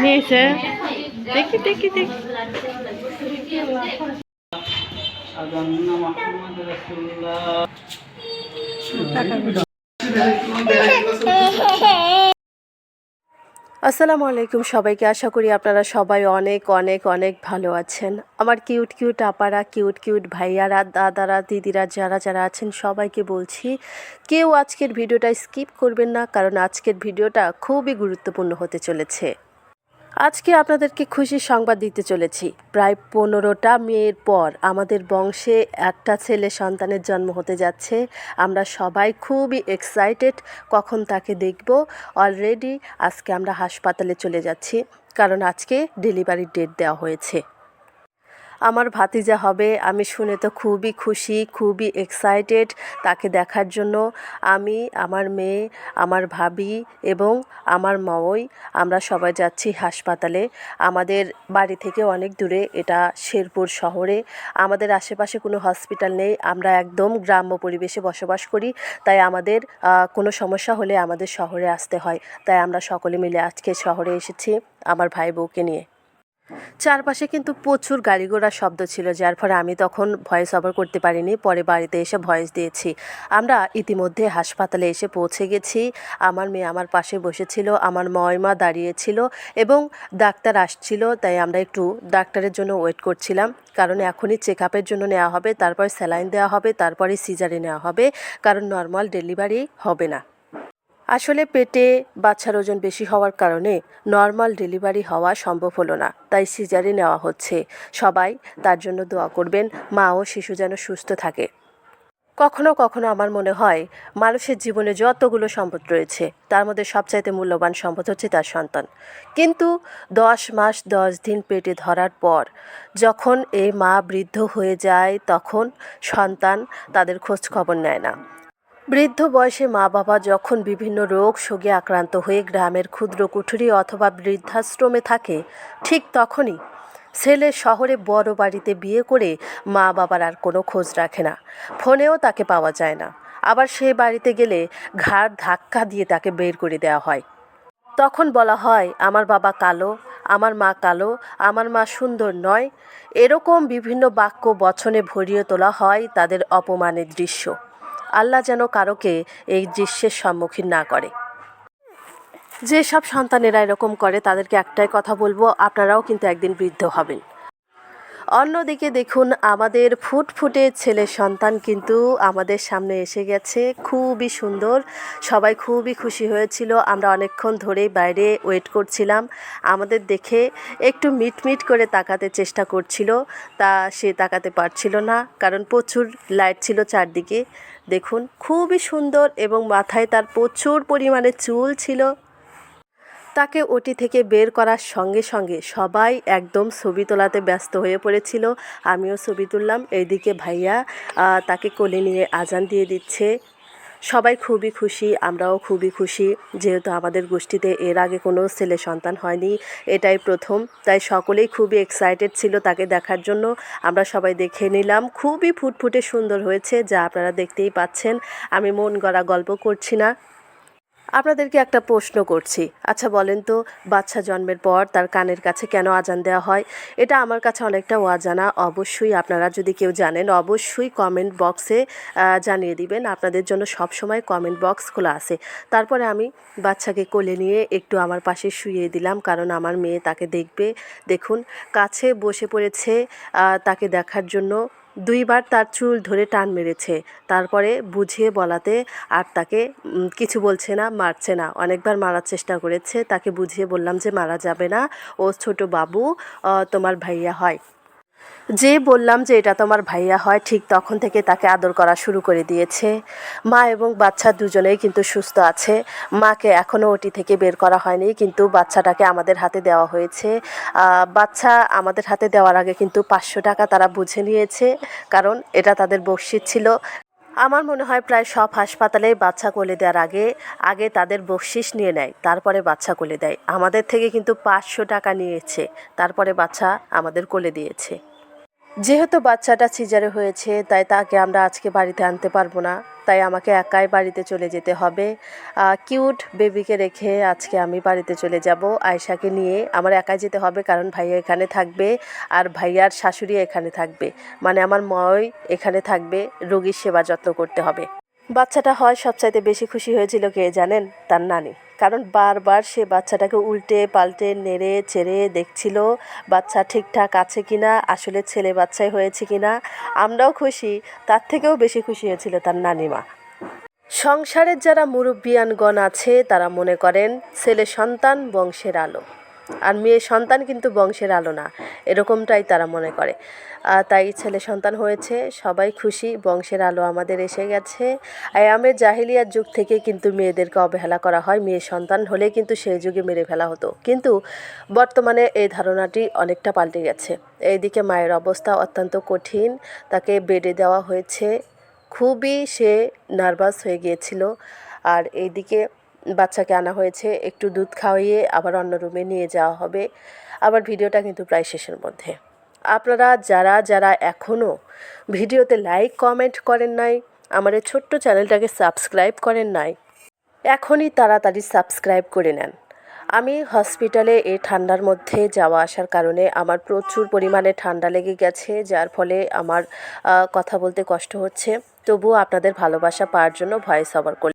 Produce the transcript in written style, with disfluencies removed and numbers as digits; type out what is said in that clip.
নিয়েছে। দেখি দেখি দেখি। আসসালামু আলাইকুম সবাইকে। আশা করি আপনারা সবাই অনেক অনেক অনেক ভালো আছেন। আমার কিউট কিউট আপারা, কিউট কিউট ভাইয়ারা, দাদারা, দিদিরা, যারা যারা আছেন সবাইকে বলছি, কেউ আজকের ভিডিওটা স্কিপ করবেন না, কারণ আজকের ভিডিওটা খুবই গুরুত্বপূর্ণ হতে চলেছে। আজকে আপনাদেরকে খুশির সংবাদ দিতে চলেছি। প্রায় 15টা মেয়ের পর আমাদের বংশে একটা ছেলে সন্তানের জন্ম হতে যাচ্ছে। আমরা সবাই খুবই এক্সাইটেড, কখন তাকে দেখব। অলরেডি আজকে আমরা হাসপাতালে চলে যাচ্ছি, কারণ আজকে ডেলিভারির ডেট দেওয়া হয়েছে। আমার ভাতিজা হবে, আমি শুনে তো খুবই খুশি, খুবই এক্সাইটেড তাকে দেখার জন্য। আমি, আমার মেয়ে, আমার ভাবি এবং আমার মাওই, আমরা সবাই যাচ্ছি হাসপাতালে। আমাদের বাড়ি থেকে অনেক দূরে, এটা শেরপুর শহরে। আমাদের আশেপাশে কোনো হসপিটাল নেই, আমরা একদম গ্রাম্য পরিবেশে বসবাস করি। তাই আমাদের কোনো সমস্যা হলে আমাদের শহরে আসতে হয়। তাই আমরা সকলে মিলে আজকে শহরে এসেছি আমার ভাই বউকে নিয়ে। চারপাশে কিন্তু প্রচুর গাড়ি ঘোড়ার শব্দ ছিল, যার ফলে আমি তখন ভয়েস ওভার করতে পারিনি, পরে বাড়িতে এসে ভয়েস দিয়েছি। আমরা ইতিমধ্যে হাসপাতালে এসে পৌঁছে গেছি। আমার মেয়ে আমার পাশে বসেছিল, আমার মা দাঁড়িয়েছিল এবং ডাক্তার আসছিল, তাই আমরা একটু ডাক্তারের জন্য ওয়েট করছিলাম। কারণ এখনই চেক আপের জন্য নেওয়া হবে, তারপর স্যালাইন দেওয়া হবে, তারপরে সিজারে নেওয়া হবে, কারণ নর্মাল ডেলিভারি হবে না। আসলে পেটে বাচ্চার ওজন বেশি হওয়ার কারণে নর্মাল ডেলিভারি হওয়া সম্ভব হলো না, তাই সিজারি নেওয়া হচ্ছে। সবাই তার জন্য দোয়া করবেন, মা ও শিশু যেন সুস্থ থাকে। কখনো কখনো আমার মনে হয় মানুষের জীবনে যতগুলো সম্পদ রয়েছে তার মধ্যে সবচাইতে মূল্যবান সম্পদ হচ্ছে তার সন্তান। কিন্তু 10 মাস 10 দিন পেটে ধরার পর যখন এই মা বৃদ্ধ হয়ে যায়, তখন সন্তান তাদের খোঁজ খবর নেয় না। বৃদ্ধ বয়সে মা বাবা যখন বিভিন্ন রোগ শোকে আক্রান্ত হয়ে গ্রামের ক্ষুদ্র কুঠুরি অথবা বৃদ্ধাশ্রমে থাকে, ঠিক তখনই ছেলে শহরে বড় বাড়িতে বিয়ে করে মা বাবার আর কোনো খোঁজ রাখে না, ফোনেও তাকে পাওয়া যায় না। আবার সে বাড়িতে গেলে ঘাড় ধাক্কা দিয়ে তাকে বের করে দেওয়া হয়। তখন বলা হয় আমার বাবা কালো, আমার মা কালো, আমার মা সুন্দর নয়। এরকম বিভিন্ন বাক্য বচনে ভরিয়ে তোলা হয় তাদের অপমানের দৃশ্য। আল্লাহ যেন কারোকে এই দৃশ্যের সম্মুখীন না করে। যেসব সন্তানেরা এরকম করে তাদেরকে একটাই কথা বলবো, আপনারাও কিন্তু একদিন বৃদ্ধ হবেন। অন্যদিকে দেখুন, আমাদের ফুটফুটে ছেলে সন্তান কিন্তু আমাদের সামনে এসে গেছে, খুবই সুন্দর। সবাই খুবই খুশি হয়েছিল, আমরা অনেকক্ষণ ধরেই বাইরে ওয়েট করছিলাম। আমাদের দেখে একটু মিটমিট করে তাকাতে চেষ্টা করছিল, তা সে তাকাতে পারছিল না, কারণ প্রচুর লাইট ছিল চারদিকে। দেখুন খুবই সুন্দর এবং মাথায় তার প্রচুর পরিমাণে চুল ছিল। তাকে ওটি থেকে বের করার সঙ্গে সঙ্গে সবাই একদম ছবি তোলাতে ব্যস্ত হয়ে পড়েছিল। আমিও ছবি তুললাম। এইদিকে ভাইয়া তাকে কোলে নিয়ে আজান দিয়ে দিচ্ছে। সবাই খুবই খুশি, আমরাও খুবই খুশি, যেহেতু আমাদের গোষ্ঠীতে এর আগে কোনো ছেলে সন্তান হয়নি, এটাই প্রথম। তাই সকলেই খুবই এক্সাইটেড ছিল তাকে দেখার জন্য। আমরা সবাই দেখে নিলাম, খুবই ফুটফুটে সুন্দর হয়েছে, যা আপনারা দেখতেই পাচ্ছেন। আমি মন গড়া গল্প করছি না। আপনাদেরকে একটা প্রশ্ন করছি, আচ্ছা বলেন তো, বাচ্চা জন্মের পর তার কানের কাছে কেন আজান দেওয়া হয়? এটা আমার কাছে অনেকটা অজানা। অবশ্যই আপনারা যদি কেউ জানেন অবশ্যই কমেন্ট বক্সে জানিয়ে দিবেন। আপনাদের জন্য সব সময় কমেন্ট বক্স খোলা আছে। তারপরে আমি বাচ্চাকে কোলে নিয়ে একটু আমার পাশে শুইয়ে দিলাম, কারণ আমার মেয়ে তাকে দেখবে। দেখুন কাছে বসে পড়েছে তাকে দেখার জন্য। 2বার তার চুল ধরে টান মেরেছে, তারপরে বুঝিয়ে বলাতে আর তাকে কিছু বলছে না, মারছে না। অনেকবার মারার চেষ্টা করেছে, তাকে বুঝিয়ে বললাম যে মারা যাবে না, ও ছোট বাবু, তোমার ভাইয়া হয়। যে বললাম যে এটা তোমার ভাইয়া হয়, ঠিক তখন থেকে তাকে আদর করা শুরু করে দিয়েছে। মা এবং বাচ্চা দুজনেই কিন্তু সুস্থ আছে। মাকে এখনও ওটি থেকে বের করা হয়নি, কিন্তু বাচ্চাটাকে আমাদের হাতে দেওয়া হয়েছে। বাচ্চা আমাদের হাতে দেওয়ার আগে কিন্তু 500 টাকা তারা বুঝে নিয়েছে, কারণ এটা তাদের বকশিশ ছিল। আমার মনে হয় প্রায় সব হাসপাতালেই বাচ্চা কোলে দেওয়ার আগে আগে তাদের বকশিশ নিয়ে নেয়, তারপরে বাচ্চা কোলে দেয়। আমাদের থেকে কিন্তু 500 টাকা নিয়েছে, তারপরে বাচ্চা আমাদের কোলে দিয়েছে। যেহেতু বাচ্চাটা সিজারে হয়েছে তাই তাকে আমরা আজকে বাড়িতে আনতে পারবো না, তাই আমাকে একাই বাড়িতে চলে যেতে হবে। কিউট বেবিকে রেখে আজকে আমি বাড়িতে চলে যাব। আয়েশাকে নিয়ে আমার একাই যেতে হবে, কারণ ভাইয়া এখানে থাকবে আর ভাইয়ার শাশুড়ি এখানে থাকবে, মানে আমার ময় এখানে থাকবে, রোগীর সেবা যত্ন করতে হবে। বাচ্চাটা হয় সবচাইতে বেশি খুশি হয়েছিল কে জানেন? তার নানি। কারণ বারবার সে বাচ্চাটাকে উল্টে পাল্টে নেড়ে চেড়ে দেখছিল বাচ্চা ঠিকঠাক আছে কিনা, আসলে ছেলে বাচ্চাই হয়েছে কিনা। আমরাও খুশি, তার থেকেও বেশি খুশি হয়েছিল তার নানিমা। সংসারের যারা মুরব্বিয়ানগণ আছে তারা মনে করেন ছেলে সন্তান বংশের আলো, আর মেয়ে সন্তান কিন্তু বংশের আলো না, এরকমটাই তারা মনে করে। তাই ছেলে সন্তান হয়েছে, সবাই খুশি, বংশের আলো আমাদের এসে গেছে। আয়ামের জাহিলিয়ার যুগ থেকে কিন্তু মেয়েদেরকে অবহেলা করা হয়, মেয়ে সন্তান হলে কিন্তু সেই যুগে মেরে ফেলা হতো, কিন্তু বর্তমানে এই ধারণাটি অনেকটা পাল্টে গেছে। এইদিকে মায়ের অবস্থা অত্যন্ত কঠিন, তাকে বেডে দেওয়া হয়েছে, খুবই সে নার্ভাস হয়ে গিয়েছিল। আর এইদিকে বাচ্চাকে আনা হয়েছে, একটু দুধ খাওয়িয়ে আবার অন্য রুমে নিয়ে যাওয়া হবে। আবার ভিডিওটা কিন্তু প্রায় শেষের মধ্যে। আপনারা যারা যারা এখনও ভিডিওতে লাইক কমেন্ট করেন নাই, আমার এই ছোট্ট চ্যানেলটাকে সাবস্ক্রাইব করেন নাই, এখনই তাড়াতাড়ি সাবস্ক্রাইব করে নেন। আমি হসপিটালে এই ঠান্ডার মধ্যে যাওয়া আসার কারণে আমার প্রচুর পরিমাণে ঠান্ডা লেগে গেছে, যার ফলে আমার কথা বলতে কষ্ট হচ্ছে। তবুও আপনাদের ভালোবাসা পাওয়ার জন্য ভয়েস ওভার করলাম।